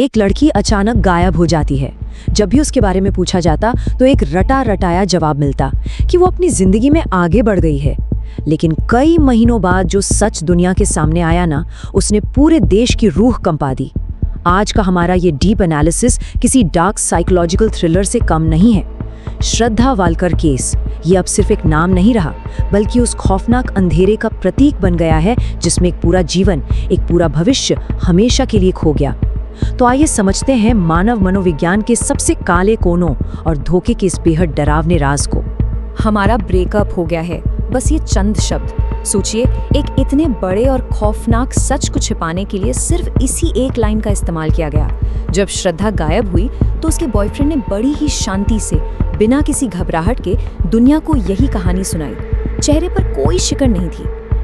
एक लड़की अचानक गायब हो जाती है। जब भी उसके बारे में पूछा जाता तो एक रटा रटाया जवाब मिलता कि वो अपनी जिंदगी में आगे बढ़ गई है। लेकिन कई महीनों बाद जो सच दुनिया के सामने आया ना, उसने पूरे देश की रूह कंपा दी। आज का हमारा ये डीप एनालिसिस किसी डार्क साइकोलॉजिकल थ्रिलर से कम नहीं है। श्रद्धा वालकर केस ये अब सिर्फ एक नाम नहीं रहा, बल्कि उस खौफनाक अंधेरे का प्रतीक बन गया है जिसमें एक पूरा जीवन, एक पूरा भविष्य हमेशा के लिए खो गया। तो आइए समझते हैं मानव मनोविज्ञान के सबसे काले कोनों और धोखे के इस बेहद डरावने राज को। हमारा ब्रेकअप हो गया है, बस ये चंद शब्द। सोचिए, एक इतने बड़े और खौफनाक सच को छिपाने के लिए सिर्फ इसी एक लाइन का इस्तेमाल किया गया। जब श्रद्धा गायब हुई तो उसके बॉयफ्रेंड ने बड़ी ही शांति से, बिना किसी घबराहट के दुनिया को यही कहानी सुनाई। चेहरे पर कोई शिकन नहीं थी।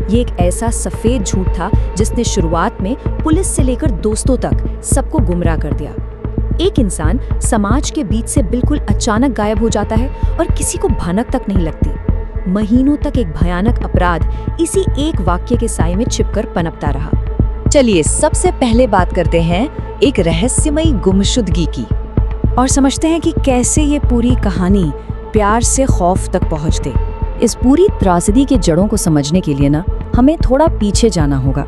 ये एक ऐसा सफेद झूठ था जिसने शुरुआत में पुलिस से लेकर दोस्तों तक सबको गुमराह कर दिया। एक इंसान समाज के बीच से बिल्कुल अचानक गायब हो जाता है और किसी को भनक तक नहीं लगती। महीनों तक एक भयानक अपराध इसी एक वाक्य के साए में छिपकर पनपता रहा। चलिए सबसे पहले बात करते हैं एक रहस्यमयी गुमशुदगी की और समझते हैं कि कैसे ये पूरी कहानी प्यार से खौफ तक पहुंचते। इस पूरी त्रासदी के जड़ों को समझने के लिए ना हमें थोड़ा पीछे जाना होगा।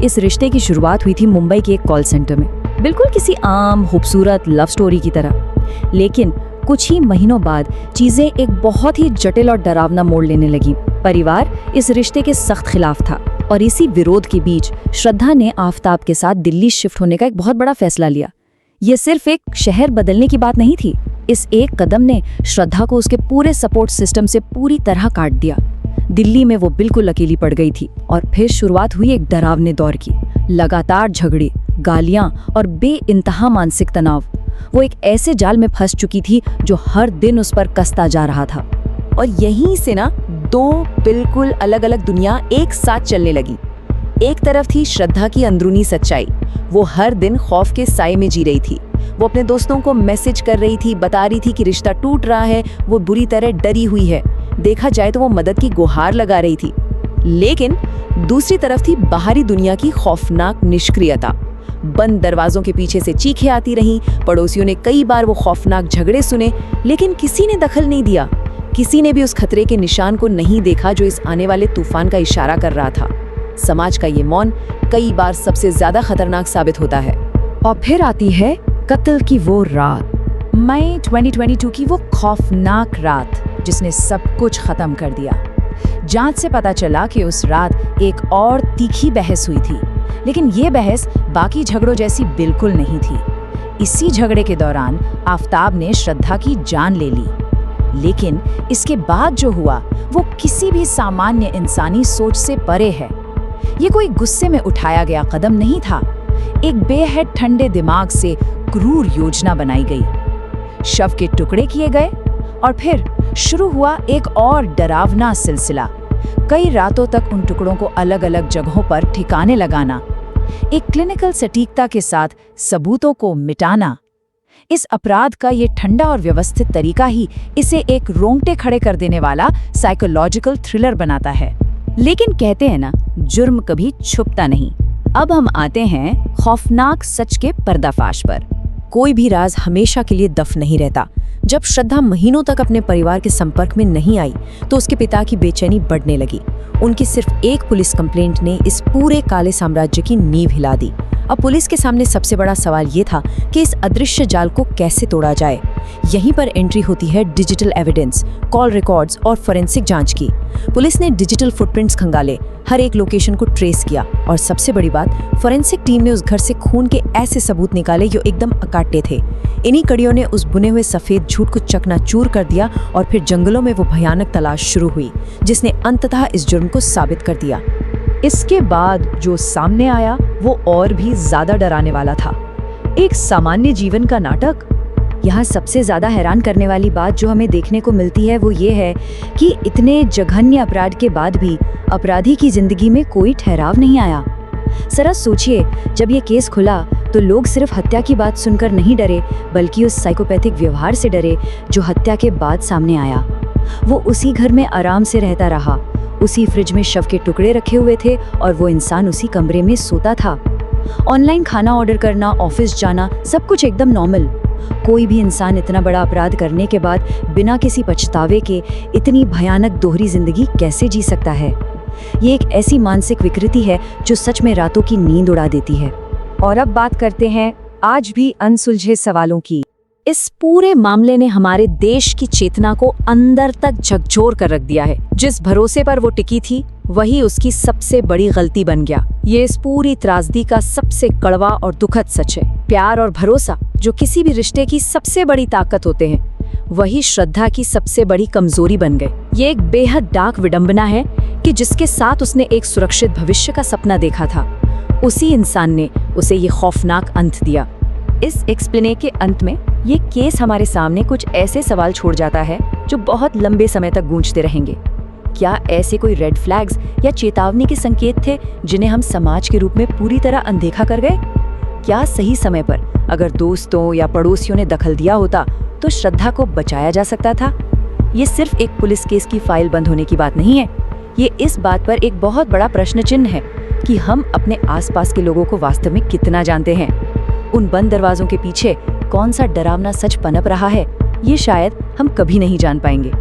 इस रिश्ते की शुरुआत हुई थी मुंबई के एक कॉल सेंटर में, बिल्कुल किसी आम खूबसूरत लव स्टोरी की तरह। लेकिन कुछ ही महीनों बाद चीजें एक बहुत ही जटिल और डरावना मोड़ लेने लगी। परिवार इस रिश्ते के सख्त खिलाफ था और इसी विरोध के बीच श्रद्धा ने आफताब के साथ दिल्ली शिफ्ट होने का एक बहुत बड़ा फैसला लिया। ये सिर्फ एक शहर बदलने की बात नहीं थी। इस एक कदम ने श्रद्धा को उसके पूरे सपोर्ट सिस्टम से पूरी तरह काट दिया। दिल्ली में वो बिल्कुल अकेली पड़ गई थी और फिर शुरुआत हुई एक डरावने दौर की। लगातार झगड़े, गालियां और बेइंतहा मानसिक तनाव। वो एक ऐसे जाल में फंस चुकी थी जो हर दिन उस पर कसता जा रहा था। और यहीं से ना दो बिल्कुल अलग अलग दुनिया एक साथ चलने लगी। एक तरफ थी श्रद्धा की अंदरूनी सच्चाई। वो हर दिन खौफ के साए में जी रही थी। वो अपने दोस्तों को मैसेज कर रही थी, बता रही थी कि रिश्ता टूट रहा है, वो बुरी तरह डरी हुई है। देखा जाए तो वो मदद की गुहार लगा रही थी। लेकिन दूसरी तरफ थी बाहरी दुनिया की खौफनाक निष्क्रियता। बंद दरवाजों के पीछे से चीखें आती रहीं। पड़ोसियों ने कई बार वो खौफनाक झगड़े सुने, लेकिन किसी ने दखल नहीं दिया। किसी ने भी उस खतरे के निशान को नहीं देखा जो इस आने वाले तूफान का इशारा कर रहा था। समाज का ये मौन कई बार सबसे ज्यादा खतरनाक साबित होता है। और फिर आती है कत्ल की वो रात, मई 2022 की वो खौफनाक रात जिसने सब कुछ खत्म कर दिया। जांच से पता चला कि उस रात एक और तीखी बहस हुई थी, लेकिन ये बहस बाकी झगड़ों जैसी बिल्कुल नहीं थी। इसी झगड़े के दौरान आफताब ने श्रद्धा की जान ले ली। लेकिन इसके बाद जो हुआ वो किसी भी सामान्य इंसानी सोच से परे है। ये कोई गुस्से में उठाया गया कदम नहीं था। एक बेहद ठंडे दिमाग से क्रूर योजना बनाई गई। शव के टुकड़े किए गए और फिर शुरू हुआ एक और डरावना सिलसिला। कई रातों तक उन टुकड़ों को अलग अलग जगहों पर ठिकाने लगाना, एक क्लिनिकल सटीकता के साथ सबूतों को मिटाना। इस अपराध का ये ठंडा और व्यवस्थित तरीका ही इसे एक रोंगटे खड़े कर देने वाला साइकोलॉजिकल थ्रिलर बनाता है। लेकिन कहते हैं ना, जुर्म कभी छुपता नहीं। अब हम आते हैं खौफनाक सच के पर्दाफाश पर। कोई भी राज हमेशा के लिए दफ नहीं रहता। जब श्रद्धा महीनों तक अपने परिवार के संपर्क में नहीं आई तो उसके पिता की बेचैनी बढ़ने लगी। उनकी सिर्फ एक पुलिस कंप्लेंट ने इस पूरे काले साम्राज्य की नींव हिला दी। अब पुलिस के सामने सबसे बड़ा सवाल ये था कि इस अदृश्य जाल को कैसे तोड़ा जाए। यहीं पर एंट्री होती है डिजिटल एविडेंस, कॉल रिकॉर्ड्स और फोरेंसिक जांच की। पुलिस ने डिजिटल फुटप्रिंट्स खंगाले, हर एक लोकेशन को ट्रेस किया और सबसे बड़ी बात, फोरेंसिक टीम ने उस घर से खून के ऐसे सबूत निकाले जो एकदम अकाट्य थे। इन्हीं कड़ियों ने उस बुने हुए सफेद झूठ को चकनाचूर कर दिया और फिर जंगलों में वो भयानक तलाश शुरू हुई जिसने अंततः इस जुर्म को साबित कर दिया। इसके बाद जो सामने आया वो और भी ज्यादा डराने वाला था। एक सामान्य जीवन का नाटक। यहाँ सबसे ज्यादा हैरान करने वाली बात जो हमें देखने को मिलती है वो ये है कि इतने जघन्य अपराध के बाद भी अपराधी की जिंदगी में कोई ठहराव नहीं आया। जरा सोचिए, जब ये केस खुला तो लोग सिर्फ हत्या की बात सुनकर नहीं डरे, बल्कि उस साइकोपैथिक व्यवहार से डरे जो हत्या के बाद सामने आया। वो उसी घर में आराम से रहता रहा, उसी फ्रिज में शव के टुकड़े रखे हुए थे और वो इंसान उसी कमरे में सोता था। ऑनलाइन खाना ऑर्डर करना, ऑफिस जाना, सब कुछ एकदम नॉर्मल। कोई भी इंसान इतना बड़ा अपराध करने के बाद बिना किसी पछतावे के इतनी भयानक दोहरी जिंदगी कैसे जी सकता है? ये एक ऐसी मानसिक विकृति है जो सच में रातों की नींद उड़ा देती है। और अब बात करते हैं आज भी अनसुलझे सवालों की। इस पूरे मामले ने हमारे देश की चेतना को अंदर तक झकझोर कर रख दिया है। जिस भरोसे पर वो टिकी थी, वही उसकी सबसे बड़ी गलती बन गया। ये इस पूरी त्रासदी का सबसे कड़वा और दुखद सच है। प्यार और भरोसा जो किसी भी रिश्ते की सबसे बड़ी ताकत होते हैं, वही श्रद्धा की सबसे बड़ी कमजोरी बन गए। ये एक बेहद डार्क विडंबना है कि जिसके साथ उसने एक सुरक्षित भविष्य का सपना देखा था, उसी इंसान ने उसे ये खौफनाक अंत दिया। इस एक्सप्लेने के अंत में ये केस हमारे सामने कुछ ऐसे सवाल छोड़ जाता है जो बहुत लंबे समय तक गूंजते रहेंगे। क्या ऐसे कोई रेड फ्लैग्स या चेतावनी के संकेत थे जिन्हें हम समाज के रूप में पूरी तरह अनदेखा कर गए? क्या सही समय पर अगर दोस्तों या पड़ोसियों ने दखल दिया होता तो श्रद्धा को बचाया जा सकता था? ये सिर्फ एक पुलिस केस की फाइल बंद होने की बात नहीं है। ये इस बात पर एक बहुत बड़ा प्रश्न चिन्ह है कि हम अपने आसपास के लोगों को वास्तव में कितना जानते हैं। उन बंद दरवाजों के पीछे कौन सा डरावना सच पनप रहा है, ये शायद हम कभी नहीं जान पाएंगे।